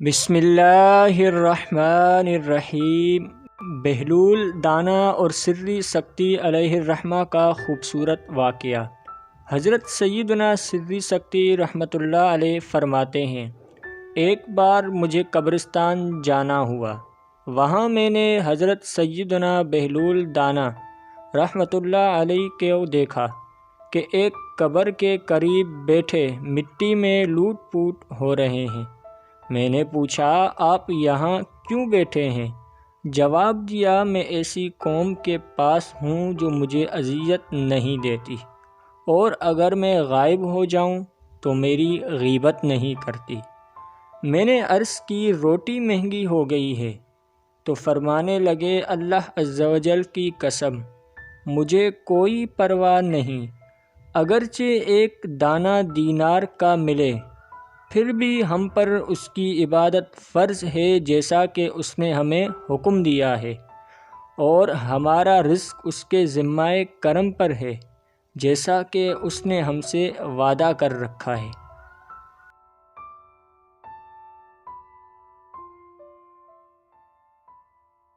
بسم اللہ الرحمن الرحیم۔ بہلول دانا اور سری سکتی علیہ الرحمہ کا خوبصورت واقعہ۔ حضرت سیدنا سری سکتی رحمۃ اللہ علیہ فرماتے ہیں، ایک بار مجھے قبرستان جانا ہوا۔ وہاں میں نے حضرت سیدنا بہلول دانا رحمۃ اللہ علیہ کو دیکھا کہ ایک قبر کے قریب بیٹھے مٹی میں لوٹ پوٹ ہو رہے ہیں۔ میں نے پوچھا، آپ یہاں کیوں بیٹھے ہیں؟ جواب دیا، میں ایسی قوم کے پاس ہوں جو مجھے اذیت نہیں دیتی، اور اگر میں غائب ہو جاؤں تو میری غیبت نہیں کرتی۔ میں نے عرض کی، روٹی مہنگی ہو گئی ہے؟ تو فرمانے لگے، اللہ عز و جل کی قسم، مجھے کوئی پرواہ نہیں، اگرچہ ایک دانہ دینار کا ملے، پھر بھی ہم پر اس کی عبادت فرض ہے جیسا کہ اس نے ہمیں حکم دیا ہے، اور ہمارا رزق اس کے ذمہ کرم پر ہے جیسا کہ اس نے ہم سے وعدہ کر رکھا ہے۔